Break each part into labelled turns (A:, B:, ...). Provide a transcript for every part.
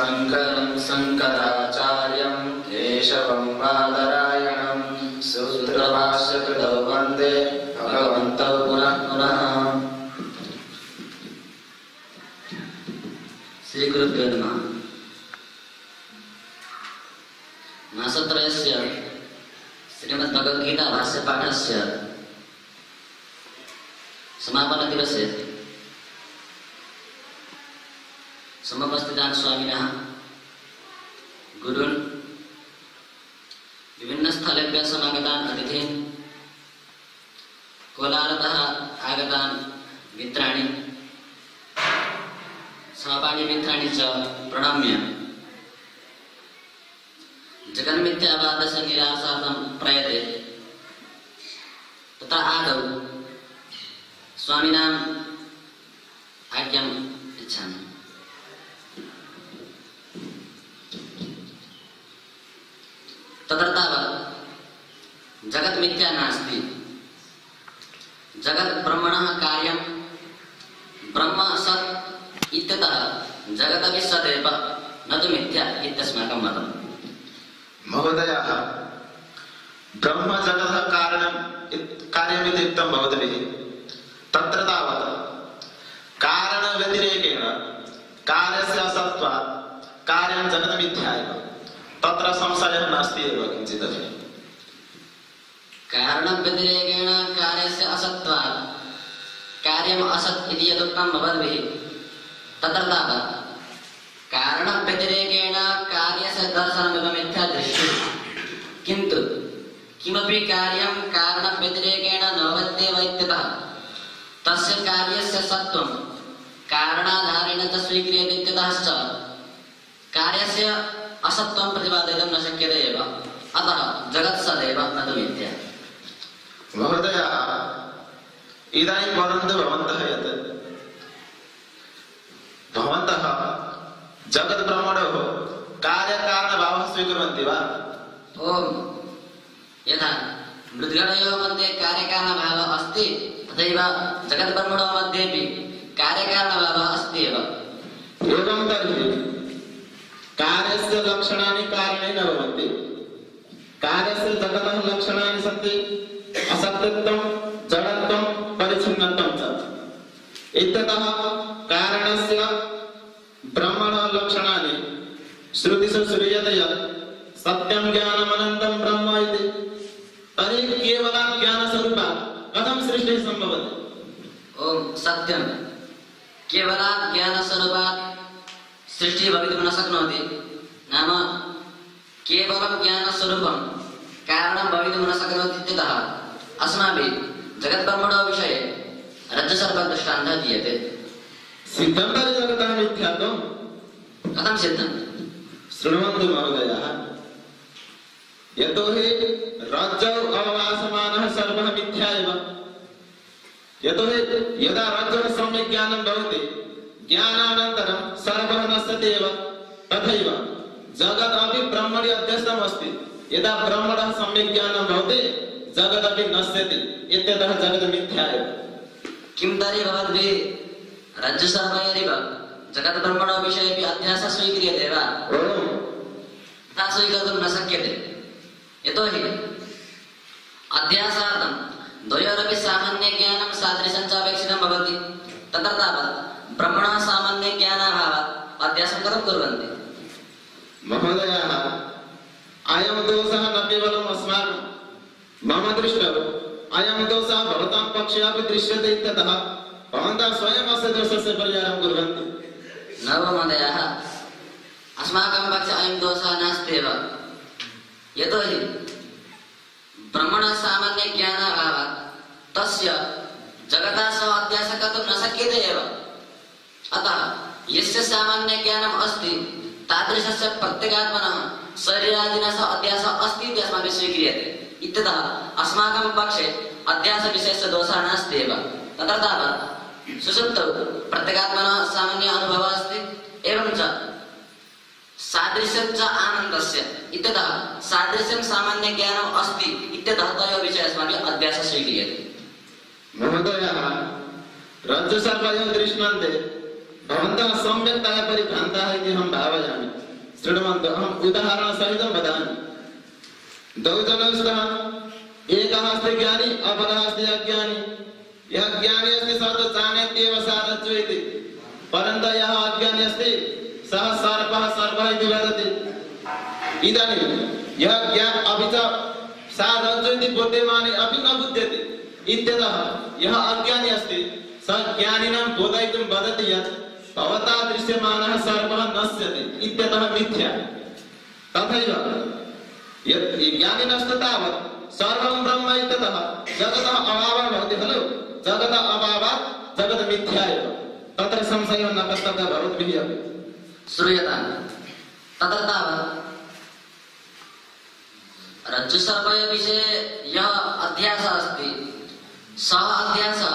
A: शङ्करं शङ्कराचार्यं केशवं बादरायणं सूत्रभाष्यकृतौ वन्दे भगवन्तौ पुनः पुनः।
B: श्री गुरुभ्यो नमः। मासत्रयस्य श्रीमद्भगवद्गीता भाष्यपाठस्य समापनदिवसे समुपस्थितान् स्वामिनः गुरून् विभिन्नस्थलेभ्यः समागतान् अतिथीन् कोलारतः आगतान् मित्राणि सहपाठिमित्राणि च प्रणम्य जगन्मिथ्यावादस्य निरासार्थं प्रयते तथा आदौ स्वामिनाम् आज्ञाम् इच्छामि। तत्र तावत् जगत् मिथ्या नास्ति। जगत् ब्रह्मणः कार्यं ब्रह्म सत् इत्यतः जगदपि सदेव न तु मिथ्या इत्यस्माकं मतम्।
A: महोदयः, ब्रह्म जगतः कार्यमिति उक्तं भवद्भिः। तत्र तावत् कारणव्यतिरेकेण कार्यस्य असत्त्वात् कार्यं जगत् मिथ्या एव। तत्र संशयः नास्ति एव किञ्चिदपि।
B: कारणव्यतिरेकेण कार्यस्य असत्त्वात् कार्यम् असत् इति यदुक्तं भवद्भिः, तत्र तावत् कारणव्यतिरेकेण कार्यस्य दर्शनमिव मिथ्या दृश्यते। किन्तु किमपि कार्यं कारणव्यतिरेकेण न भवत्येव इत्यतः तस्य कार्यस्य सत्त्वं कारणाधारेण च स्वीक्रियते इत्यतः च कार्यस्य असत्त्वं प्रतिपादयितुं न शक्यते एव। अतः जगत् सदैव न तु मिथ्या।
A: महोदयः, इदानीं वदन्तु भवन्तः यत् भवन्तः जगद्ब्रह्मणोः कार्यकारणभावः स्वीकुर्वन्ति वा?
B: ओम, यथा मृद्गणयोः मध्ये कार्यकारणभावः अस्ति तथैव जगद्ब्रह्मणोः मध्येपि कार्यकारणभावः अस्ति एव।
A: एवं तर्हि कार्यस्य लक्षणानि कारणे न भवन्ति। कार्यस्य जगतः लक्षणानि सन्ति असत्यत्वं, जडत्वं, परिच्छिन्नत्वं च। इत्यतः कारणस्य ब्रह्मणः लक्षणानि श्रुतिषु श्रूयते यत् सत्यं ज्ञानमनन्तं ब्रह्म इति। तर्हि केवलं ज्ञानस्वरूपात् कथं सृष्टिः सम्भवति?
B: ओम, सत्यं केवलात् ज्ञानस्वरूपात् सृष्टिः भवितुं न शक्नोति। नाम केवलं ज्ञानस्वरूपं कारणं भवितुं न शक्नोति इत्यतः अस्माभिः जगद्ब्रह्मणः विषये रज्जुसर्पदृष्टान्तः दीयते।
A: सिद्धं तर्हि जगतः मिथ्यात्वं?
B: कथं सिद्धं?
A: शृण्वन्तु महोदयः। यतोहि रज्जौ अवभासमानः सर्वः मिथ्या एव। यतोहि यदा रज्जोः सम्यक् ज्ञानं भवति, ज्ञानानन्तरं सर्वः नश्यति एव। तथैव जगदपि ब्रह्मणि अध्यस्तम् अस्ति। यदा ब्रह्मणः सम्यक् ज्ञानं भवति, जगदपि नश्यति। इत्यतः जगत् मिथ्या एव।
B: किं तर्हि भवद्भिः रज्जुसर्पयोरिव जगद्ब्रह्मणः विषयेपि अध्यासः स्वीक्रियते वा? तथा स्वीकर्तुं न शक्यते। यतोहि अध्यासार्थं द्वयोरपि सामान्यज्ञानं सादृशं च अपेक्षितं भवति। तत्र तावत् ब्रह्मणः सामान्यज्ञानाभावात् अध्यासं कथं कुर्वन्ति?
A: महोदयः, अयं दोषः न केवलम् अस्माकं मम दृष्टौ अयं दोषः भवतां पक्षे अपि दृश्यते इत्यतः भवन्तः स्वयम् अस्य दोषस्य परिहारं कुर्वन्ति।
B: न महोदयः, अस्माकं पक्षे अयं दोषः नास्ति एव। यतोहि ब्रह्मणः सामान्यज्ञानाभावात् तस्य जगतः सह अध्यासः कर्तुं न शक्यते एव। अतः यस्य सामान्यज्ञानम् अस्ति तादृशस्य प्रत्यगात्मनः शरीरादिना सह अध्यासः अस्ति इति अस्माभिः स्वीक्रियते। इत्यतः अस्माकं पक्षे अध्यासविषयस्य दोषः नास्ति एव। तत्र तावत् सुषुप्तौ प्रत्यगात्मनः सामान्य अनुभवः अस्ति, एवं च सादृश्यं च आनन्दस्य। इत्यतः सादृश्यं सामान्यज्ञानम् अस्ति इत्यतः तयोः विषये अस्माभिः अध्यासः स्वीक्रियते।
A: महोदयः, रज्जुसर्पयोः दृष्टान्ते भवन्तः सम्यक्तया परिभ्रान्ताः इति अहं भावयामि। शृण्वन्तु, अहम् उदाहरणसहितं वदामि। द्वौ जनौ स्तः, एकः अस्ति ज्ञानी, अपरः अस्ति अज्ञानी। यः ज्ञानी अस्ति सः तु जानात्येव सारज्जु इति, परन्तु यः अज्ञानी अस्ति सः सर्पः इति वदति। इदानीं यः अपि च सारज्जु इति बुद्धिमानी अपि न बुध्यति इत्यतः यः अज्ञानी अस्ति सः ज्ञानिनां बोधयितुं वदति यत् भवता दृश्यमानः सर्पः नश्यति इत्यतः मिथ्या। तथैव यत् ज्ञानिनस्तु तावत् सर्वं ब्रह्म इत्यतः जगतः अभावः भवति खलु। जगतः अभावात् जगत् मिथ्या एव। तत्र संशयः न कर्तव्यः भवद्भिः अपि।
B: श्रूयताम्। तत्र तावत् रज्जुसर्पविषये यः अध्यासः अस्ति सः अध्यासः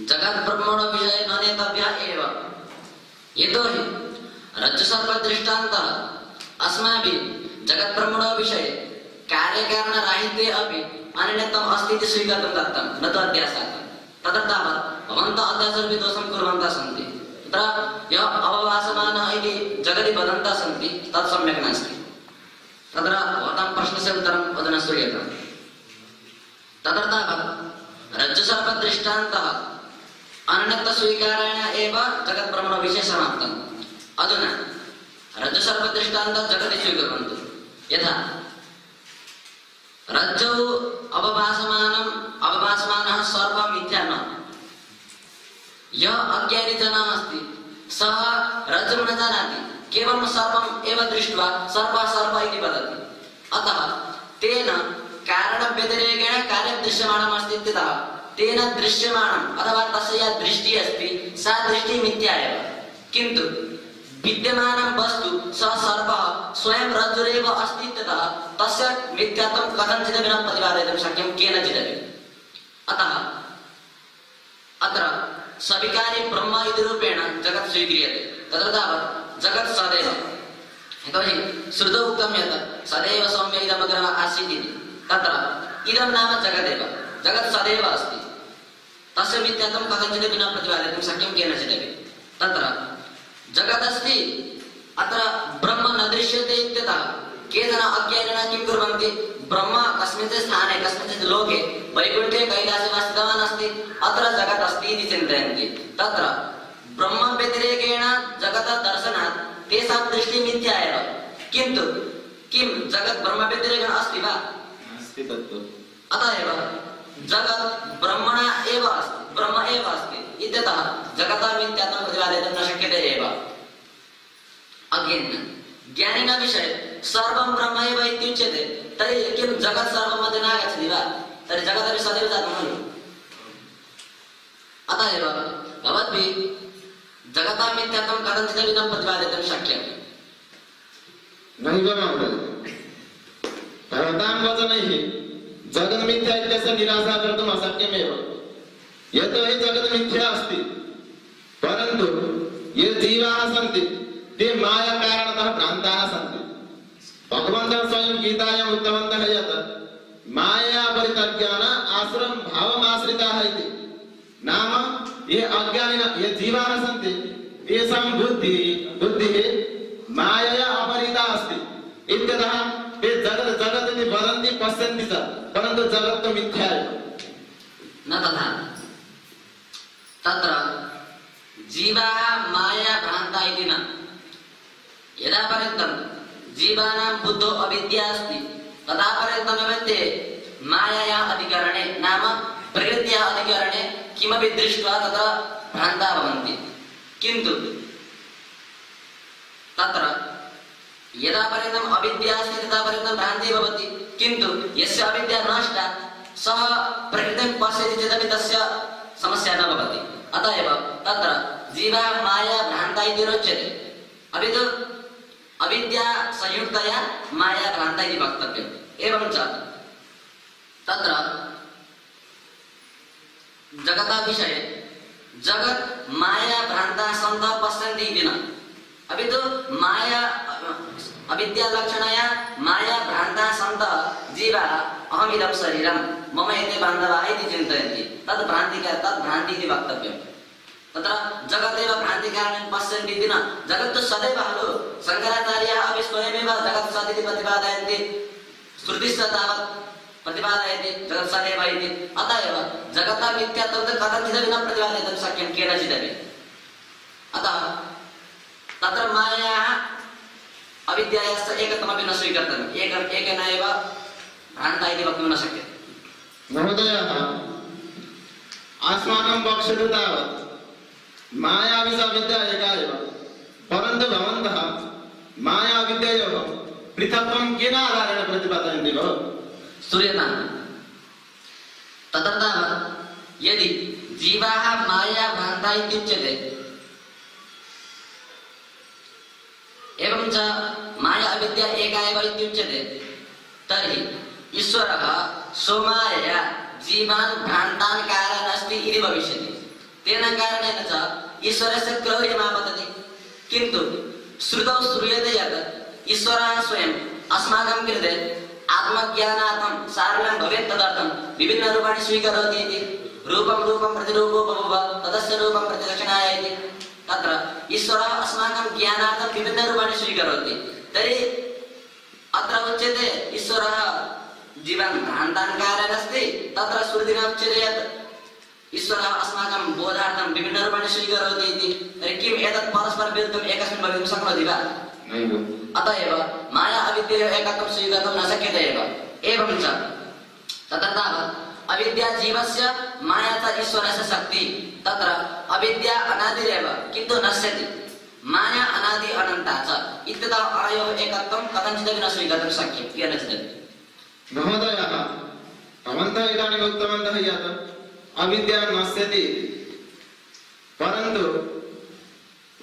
B: जगद्ब्रह्मणविषये न नेतव्यः एव। यतोहि रज्जुसर्पदृष्टान्तः अस्माभिः जगद्ब्रह्मणविषये कार्यकारणराहित्ये अपि अन्यतमम् अस्ति इति स्वीकर्तुं दत्तं, न तु अध्यासः। तत्र तावत् भवन्तः अध्यासोऽपि दोषं कुर्वन्तः सन्ति। तत्र यः अवभासमानः इति जगति वदन्तः सन्ति तत् सम्यक् नास्ति। तत्र भवतां प्रश्नस्य उत्तरम् अधुना श्रूयताम्। तत्र तावत् रज्जुसर्पदृष्टान्तः अन्यत्वस्वीकारेण एव जगद्ब्रह्मणविषये समाप्तम्। अधुना रज्जुसर्पदृष्टान्तः जगति स्वीकुर्वन्तु। यथा रज्जौ अवभासमानः सर्पः मिथ्या न। यः अज्ञानी जनः अस्ति सः रज्जुं न जानाति, केवलं सर्पम् एव दृष्ट्वा सर्प इति वदति। अतः तेन कारणव्यतिरेकेण कार्यं दृश्यमानम् अस्ति इत्यतः तेन दृश्यमानम् अथवा तस्य या दृष्टिः अस्ति सा दृष्टिः मिथ्या एव। किन्तु विद्यमानं वस्तु सः सर्पः स्वयं रज्जुरेव अस्ति इत्यतः तस्य मिथ्यात्वं कथञ्चिदपि न प्रतिपादयितुं शक्यं केनचिदपि। अतः अत्र सविकारी ब्रह्म इति रूपेण जगत् स्वीक्रियते। तत्र तावत् जगत् सदैव, यतोहि श्रुतौ उक्तं यत् सदैव सौम्य इदमग्रः आसीत् इति। तत्र इदं नाम जगदेव, जगत् सदैव अस्ति, तस्य मिथ्यात्वं कथञ्चिदपि न प्रतिपादयितुं शक्यं केनचिदपि। तत्र जगदस्ति, अत्र ब्रह्म न दृश्यते इत्यतः केचन अज्ञानिनः किं कुर्वन्ति, ब्रह्म कस्मिंश्चित् स्थाने कस्मिंश्चित् लोके वैकुण्ठे कैलासे वा स्थितवान् अस्ति, अत्र जगत् अस्ति इति चिन्तयन्ति। तत्र ब्रह्म व्यतिरेकेण जगतः दर्शनात् तेषां दृष्टिः मिथ्या एव। किन्तु किं जगत् ब्रह्म व्यतिरेकेण अस्ति वा?
A: अस्ति तत्तु।
B: अतः एव जगत् ब्रह्मणा एव अस्ति, ब्रह्म एव अस्ति इत्यतः जगतः मिथ्यात्वं प्रतिपादयितुं न शक्यते एव। अज्ञानिनः ज्ञानिनः विषये सर्वं ब्रह्म एव इत्युच्यते, तर्हि किं जगत् सर्वं मध्ये नागच्छति वा? तर्हि जगदपि सदैव जातं खलु। अतः एव भवद्भिः जगतः मिथ्यात्वं कथञ्चिदपि न प्रतिपादयितुं शक्यम्।
A: नैव महोदय, भवतां वचनैः जगन्मिथ्या इत्यस्य निराशा कर्तुम् अशक्यमेव। यतोहि जगत् मिथ्या अस्ति, परन्तु ये जीवाः सन्ति ते मायाकारणतः भ्रान्ताः सन्ति। भगवन्तः स्वयं गीतायाम् उक्तवन्तः यत् मायापरितज्ञान आश्रम भावमाश्रिताः इति। नाम ये अज्ञानिनः ये जीवाः सन्ति तेषां बुद्धिः मायया अपरिता अस्ति इत्यतः ते जगत् इति वदन्ति, पश्यन्ति च, परन्तु जगत् तु मिथ्या एव।
B: न तथा। तत्र जीवाः माया भ्रान्ता इति न। यदा पर्यन्तं जीवानां बुद्धौ अविद्या अस्ति तदा पर्यन्तमेव ते मायायाः अधिकरणे, नाम प्रकृत्याः अधिकरणे किमपि दृष्ट्वा तत्र भ्रान्ताः भवन्ति। किन्तु तत्र यदा पर्यन्तम् अविद्या अस्ति तदा पर्यन्तं भ्रान्तिः भवति। किन्तु यस्य अविद्या नष्टा सः प्रकृतिं पश्यति चेदपि तस्य समस्या न भवति। अतः एव तत्र जीवः माया भ्रान्ता इति रोचते, अपि तु अविद्या संयुक्तया माया भ्रान्ता इति वक्तव्यम्। एवं च तत्र जगतः विषये जगत् माया भ्रान्ता सन्तः पश्यन्ति इति न, अपि तु माया अविद्यालक्षणया माया भ्रान्ता सन्तः जीवाः अहमिदं शरीरं मम एते बान्धवाः इति चिन्तयन्ति। तद् भ्रान्ति इति वक्तव्यम्। तत्र जगदेव भ्रान्तिकारणेन पश्यन्ति इति न। जगत् तु सदैव खलु। शङ्कराचार्याः अपि स्वयमेव जगत् सत् इति प्रतिपादयन्ति। श्रुतिश्च तावत् प्रतिपादयति जगत् सदैव इति। अतः एव जगतः मिथ्यात्वं तु कथञ्चिदपि न प्रतिपादयितुं शक्यं केनचिदपि। अतः तत्र मायायाः अविद्यायाश्च एकत्वमपि न स्वीकर्तव्यम्। एकेन एव भ्रान्ता इति वक्तुं न शक्यते।
A: महोदयः, अस्माकं पक्षतु तावत् मायाविष अविद्या एका एव, परन्तु भवन्तः मायाविद्ययोः पृथक्त्वं केन आधारेण प्रतिपादयन्ति भो?
B: श्रूयतां। तत्र तावत् यदि जीवाः माया भ्रान्ता इत्युच्यते, एवं च माया अविद्या एका एव इत्युच्यते, तर्हि ईश्वरः स्वमायया जीवान् भ्रान्तान् कारयन् अस्ति इति भविष्यति। तेन कारणेन च ईश्वरस्य क्रौर्यमापतति। किन्तु श्रुतौ श्रूयते यत् ईश्वरः स्वयम् अस्माकं कृते आत्मज्ञानार्थं सारल्यं भवेत् तदर्थं विभिन्नरूपाणि स्वीकरोति इति। रूपं रूपं प्रतिरूपो बभूव तदस्य रूपं प्रतिदक्षिणाय इति। तत्र ईश्वरः अस्माकं ज्ञानार्थं विभिन्नरूपाणि स्वीकरोति। तर्हि अत्र उच्यते ईश्वरः जीवान् भ्रान्तान् कारयन् अस्ति। तत्र श्रुतिना उच्यते यत् ईश्वरः अस्माकं बोधार्थं विभिन्नरूपाणि स्वीकरोति इति। तर्हि किम् एतत् परस्परविरुद्धम् एकस्मिन् भवितुं शक्नोति वा? अतः एव माया अविद्ययोः एकत्वं स्वीकर्तुं न शक्यते एव। एवं च तत्र तावत् अविद्या जीवस्य माया च ईश्वरस्य शक्तिः। तत्र अविद्या अनादिरेव किन्तु नश्यति, माया अनादि अनन्ता च इत्यतः अनयोः एकत्वं कथञ्चिदपि न स्वीकर्तुं शक्यं केनचिदपि।
A: महोदयः, भवन्तः इदानीम् उक्तवन्तः यत् अविद्या नश्यति, परन्तु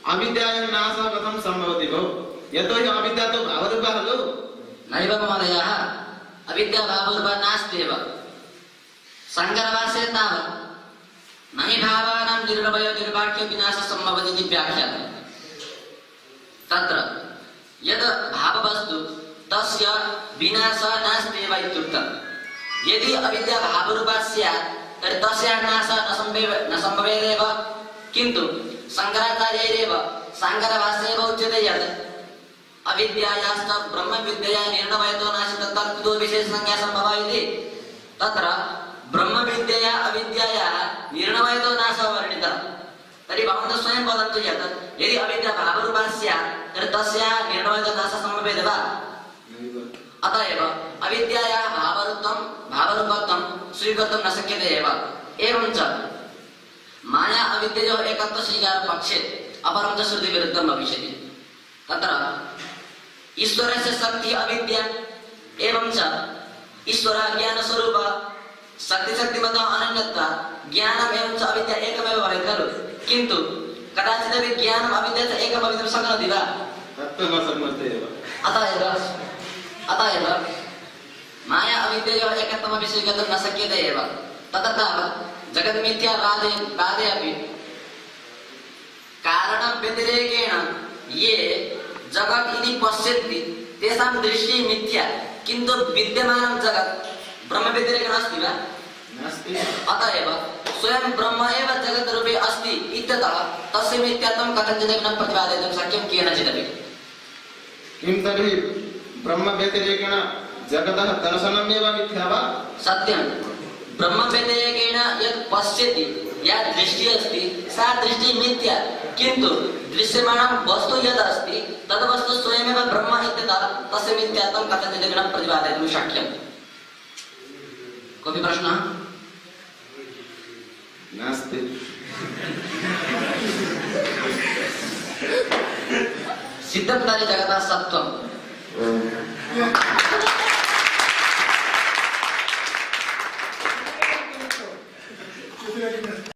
A: अविद्यायाः नाशः कथं सम्भवति भो? यतोहि अविद्या तु भावरूपा खलु।
B: नैव महोदयः, अविद्या भावरूपा नास्त्येव। शङ्करभाष्ये तावत् न हि भावानां निर्वयो निर्वाक्यो विनाशः सम्भवति इति व्याख्यातम्। तत्र यद् भाववस्तु तस्य विनाशः नास्त्येव इत्युक्तम्। यदि अविद्या भावरूपा स्यात् तर्हि तस्याः नाशः न सम्भवेदेव। किन्तु शङ्कराचार्यैरेव शङ्करभाष्ये उच्यते यत् अविद्यायाश्च ब्रह्मविद्यया निर्णवयतो नास्ति तत्तद्विदो विशेषसंज्ञा सम्भवा इति। तत्र ब्रह्मविद्यया अविद्यायाः निर्णवयतो नाशः वर्णितः। तर्हि भवन्तः स्वयं वदन्तु यत् यदि अविद्या भावरूपा स्यात् तर्हि तस्याः निर्णवयतो नाशः सम्भवेत् वा? अतः एव अविद्यायाः भावरूपत्वं स्वीकर्तुं न शक्यते एव। एवं च माया अविद्ययोः एकत्वस्वीकारपक्षे अपरं च श्रुतिविरुद्धं भविष्यति। तत्र ईश्वरस्य शक्तिः अविद्या, एवं च ईश्वरः ज्ञानस्वरूप शक्तिमतः अनन्यत्वात् ज्ञानम् एवं च अविद्या एकमेव भवेत् खलु। किन्तु कदाचिदपि ज्ञानम् अविद्या च एकं भवितुं शक्नोति वा?
A: न शक्नोति एव।
B: अतः एव माया अविद्ययोः एकत्वमपि स्वीकर्तुं न शक्यते एव। तत्र तावत् जगन्मिथ्यावादे अपि कारणव्यतिरेकेण ये जगत् इति पश्यन्ति तेषां दृष्टिः मिथ्या, किन्तु विद्यमानं जगत् ब्रह्मव्यतिरेकेण अस्ति वा?
A: नास्ति।
B: अतः एव स्वयं ब्रह्म एव जगद्रूपे अस्ति इत्यतः तस्य मिथ्यात्वं कथञ्चिदपि न प्रतिपादयितुं शक्यं केनचिदपि।
A: किं तर्हि ब्रह्मव्यतिरेकेण जगतः दर्शनमेव मिथ्या वा?
B: सत्यं। ब्रह्मव्यतिरेकेण यत् पश्यति, या दृष्टिः अस्ति सा दृष्टिः मिथ्या, किन्तु दृश्यमानं वस्तु यद् अस्ति तद् वस्तु स्वयमेव ब्रह्म इत्यतः तस्य मिथ्यात्वं कथञ्चिदपि न प्रतिपादयितुं शक्यम्। कोऽपि प्रश्नः?
A: नास्ति।
B: सिद्धं तर्हि जगतः सत्त्वम्।